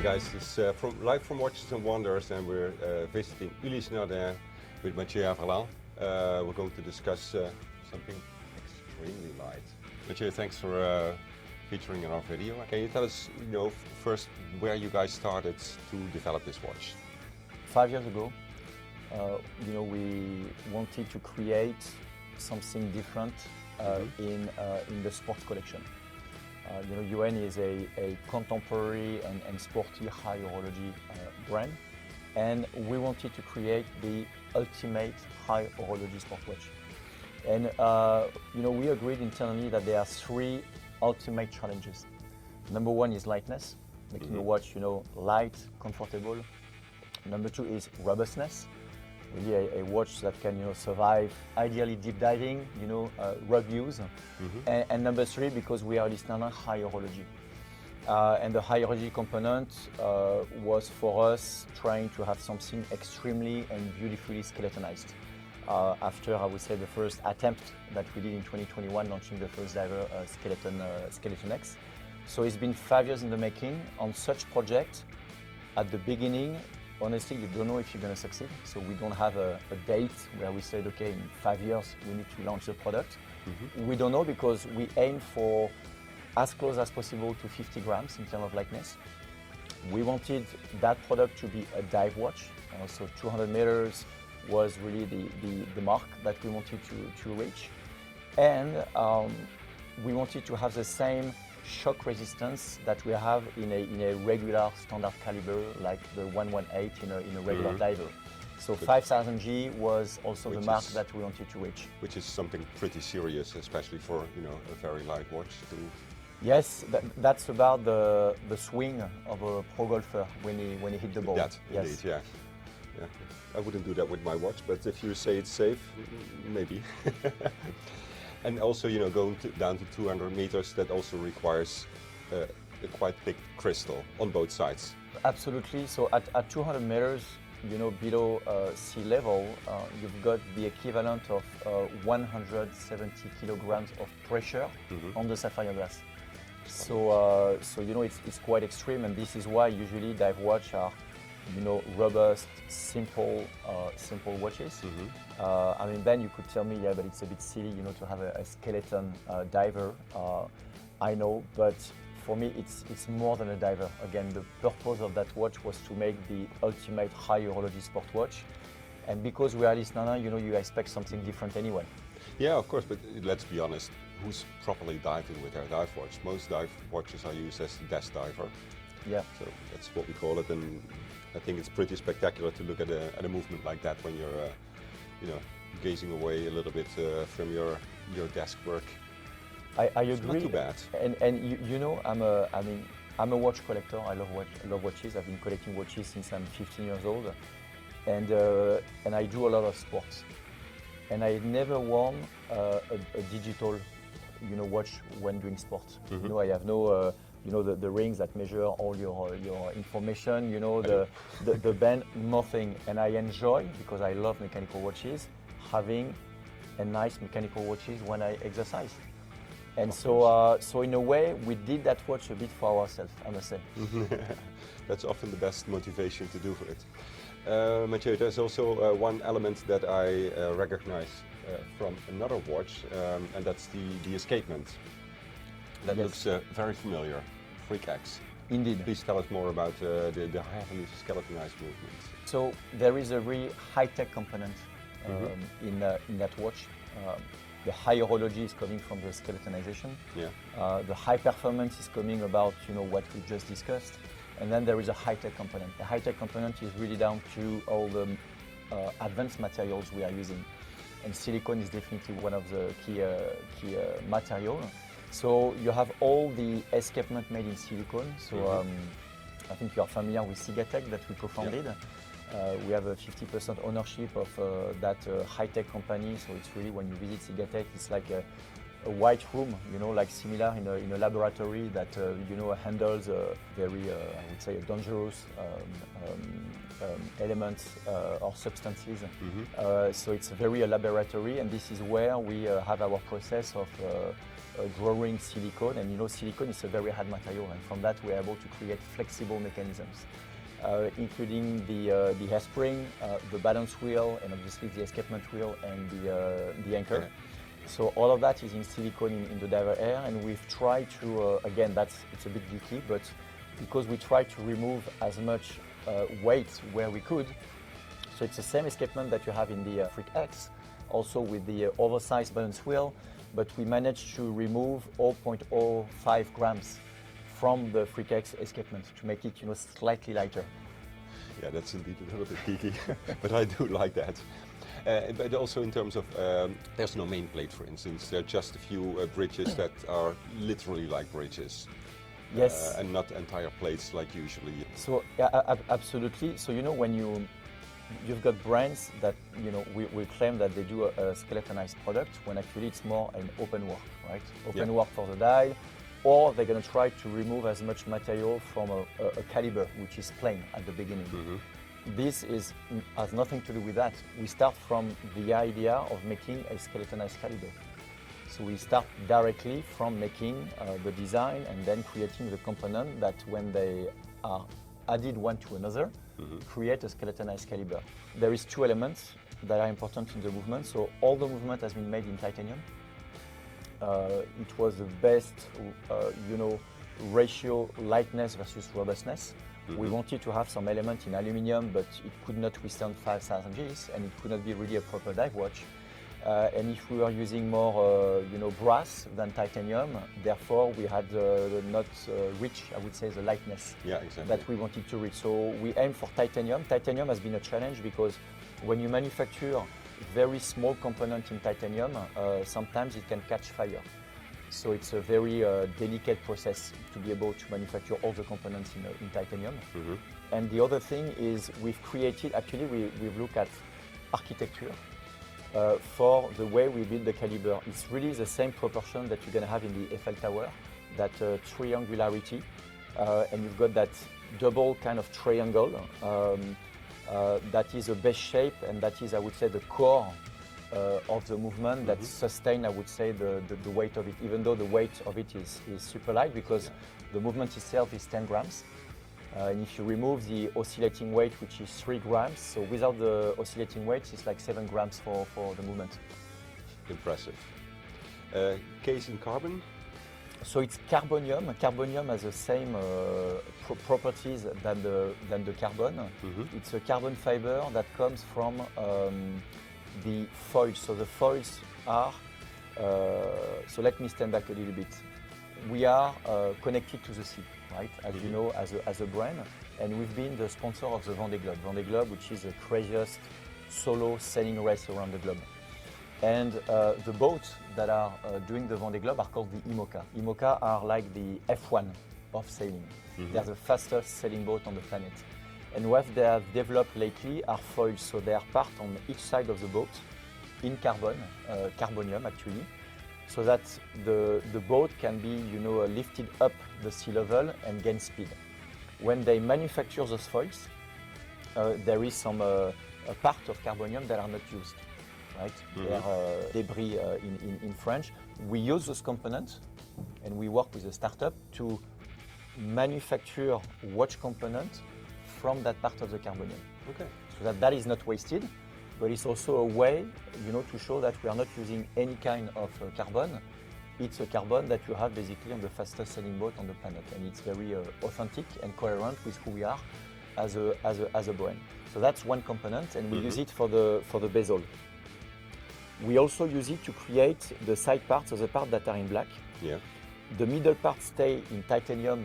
guys, it's live from Watches and Wonders, and we're visiting Ulysse Nardin with Mathieu Averland. We're going to discuss something extremely light. Mathieu, thanks for featuring in our video. Can you tell us, first where you guys started to develop this watch? 5 years ago, we wanted to create something different in the sports collection. UN is a contemporary and sporty high horology brand, and we wanted to create the ultimate high horology sport watch. And we agreed internally that there are three ultimate challenges. Number one is lightness, making a watch light, comfortable. Number two is robustness, really a watch that can survive ideally deep diving, rugged use. And number three, because we are listening on high horology. And the high horology component was for us trying to have something extremely and beautifully skeletonized. After, I would say, the first attempt that we did in 2021, launching the first diver Skeletonized. So it's been 5 years in the making on such project. At the beginning, honestly, you don't know if you're going to succeed. So we don't have a date where we said, okay, in 5 years, we need to launch the product. We don't know because we aim for as close as possible to 50 grams in terms of lightness. We wanted that product to be a dive watch. So 200 meters was really the mark that we wanted to reach. And we wanted to have the same shock resistance that we have in a regular standard caliber like the 118 in a regular diver. So 5000 G was also the mark that we wanted to reach. Which is something pretty serious, especially for a very light watch. Yes, that's about the swing of a pro golfer when he hit the ball. That indeed, yeah. I wouldn't do that with my watch, but if you say it's safe, maybe. And also, going down to 200 meters, that also requires a quite big crystal on both sides. Absolutely. So at 200 meters, below sea level, you've got the equivalent of 170 kilograms of pressure on the sapphire glass. So it's quite extreme, and this is why usually dive watch are robust, simple watches. Ben, you could tell me, yeah, but it's a bit silly, to have a skeleton diver. I know, but for me, it's more than a diver. Again, the purpose of that watch was to make the ultimate high horology sport watch, and because we are Ulysse Nardin, you expect something different anyway. Yeah, of course, but let's be honest. Who's properly diving with their dive watch? Most dive watches are used as the desk diver. Yeah. So that's what we call it, and I think it's pretty spectacular to look at a movement like that when you're, gazing away a little bit from your desk work. I agree. It's not too bad. And I'm a watch collector. I love watches. I've been collecting watches since I'm 15 years old, and I do a lot of sports. And I never worn a digital, watch when doing sports. I have no. The rings that measure all your information, the band, nothing. And I enjoy, because I love mechanical watches, having a nice mechanical watches when I exercise. And so in a way, we did that watch a bit for ourselves, I must say. That's often the best motivation to do for it. Mathieu, there's also one element that I recognize from another watch, and that's the escapement. That looks very familiar. Freak X. Indeed. Please tell us more about the heavily skeletonized movement. So there is a really high-tech component in that watch. The high horology is coming from the skeletonization. Yeah. The high performance is coming about what we just discussed, and then there is a high-tech component. The high-tech component is really down to all the advanced materials we are using, and silicone is definitely one of the key materials. So you have all the escapement made in silicone. So I think you are familiar with Sigatech that we co-founded. We have a 50% ownership of that high-tech company. So it's really, when you visit Sigatech, it's like a white room, like similar in a laboratory that handles very, I would say, dangerous elements or substances. So it's very a laboratory, and this is where we have our process of drawing silicone, and silicone is a very hard material, and from that we're able to create flexible mechanisms, including the hairspring, the balance wheel, and obviously the escapement wheel and the anchor. Okay. So all of that is in silicone in the diver air, and we've tried to, again, it's a bit geeky, but because we try to remove as much weight where we could, so it's the same escapement that you have in the Freak X, also with the oversized balance wheel, but we managed to remove 0.05 grams from the Freak X escapement to make it slightly lighter. Yeah, that's indeed a little bit geeky, but I do like that. But also in terms of, there's no main plate, for instance. There are just a few bridges that are literally like bridges. Yes. And not entire plates like usually. So yeah, absolutely. So when you've got brands that we claim that they do a skeletonized product, when actually it's more an open work, right? Open work for the dial, or they're going to try to remove as much material from a caliber which is plain at the beginning. Mm-hmm. This has nothing to do with that. We start from the idea of making a skeletonized caliber. So we start directly from making the design and then creating the component that when they are added one to another, create a skeletonized caliber. There is two elements that are important in the movement. So all the movement has been made in titanium. It was the best, ratio lightness versus robustness. We wanted to have some element in aluminium, but it could not withstand 5,000 Gs, and it could not be really a proper dive watch. And if we were using more, brass than titanium, therefore we had not reached, I would say, the lightness that we wanted to reach. So we aim for titanium. Titanium has been a challenge because when you manufacture very small component in titanium, sometimes it can catch fire. So it's a very delicate process to be able to manufacture all the components in titanium. And the other thing is we've looked at architecture for the way we build the caliber. It's really the same proportion that you're going to have in the Eiffel Tower, that triangularity, and you've got that double kind of triangle that is a base shape, and that is, I would say, the core of the movement that sustain, I would say, the weight of it, even though the weight of it is super light because the movement itself is 10 grams. And if you remove the oscillating weight, which is 3 grams, so without the oscillating weight, it's like 7 grams for the movement. Impressive. Case in carbon? So it's carbonium. Carbonium has the same properties than the carbon. It's a carbon fiber that comes from the foils. So the foils are, so let me stand back a little bit. We are connected to the sea, right? As you know, as a brand, and we've been the sponsor of the Vendée Globe. Vendée Globe, which is the craziest solo sailing race around the globe. And the boats that are doing the Vendée Globe are called the IMOCA. IMOCA are like the F1 of sailing. They are the fastest sailing boat on the planet. And what they have developed lately are foils. So they are part on each side of the boat in carbon, carbonium actually, so that the boat can be lifted up the sea level and gain speed. When they manufacture those foils, there is some a part of carbonium that are not used, right? They are debris in French. We use those components and we work with a startup to manufacture watch component from that part of the carbonium. Okay. So that is not wasted, but it's also a way, to show that we are not using any kind of carbon. It's a carbon that you have basically on the fastest sailing boat on the planet, and it's very authentic and coherent with who we are as a brand. So that's one component, and we use it for the bezel. We also use it to create the side parts, or the parts that are in black. Yeah. The middle parts stay in titanium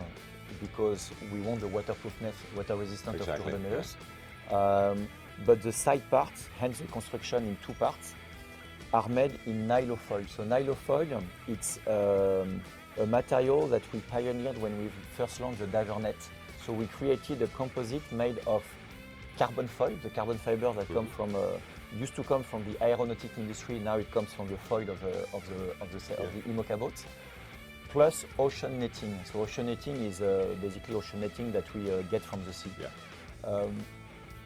because we want the waterproofness, water resistant of 200 meters. But the side parts, hence the construction in two parts, are made in nylofoil. So nylofoil, it's a material that we pioneered when we first launched the diver net. So we created a composite made of carbon foil, the carbon fiber that used to come from the aeronautic industry. Now it comes from the foil of the IMOCA boats, plus ocean netting. So ocean netting is basically ocean netting that we get from the sea. Yeah.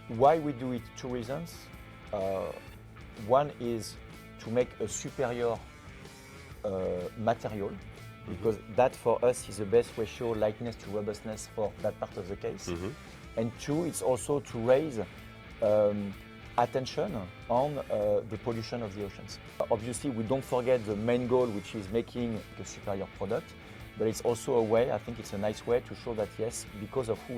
Why we do it? Two reasons. One is to make a superior material, because that for us is the best ratio lightness to robustness for that part of the case. And two, it's also to raise attention on the pollution of the oceans. Obviously, we don't forget the main goal, which is making the superior product, but it's also a way, I think it's a nice way to show that yes, because of who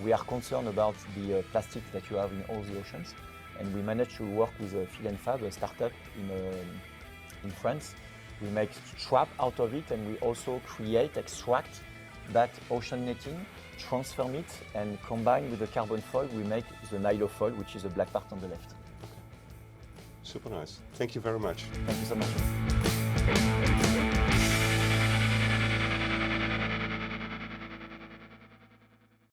we are concerned about the plastic that you have in all the oceans. And we managed to work with Fil and Fab, a startup in France. We make strap out of it, and we also extract that ocean netting, transform it, and combine with the carbon foil, we make the nylon foil, which is the black part on the left. Super nice. Thank you very much. Thank you so much.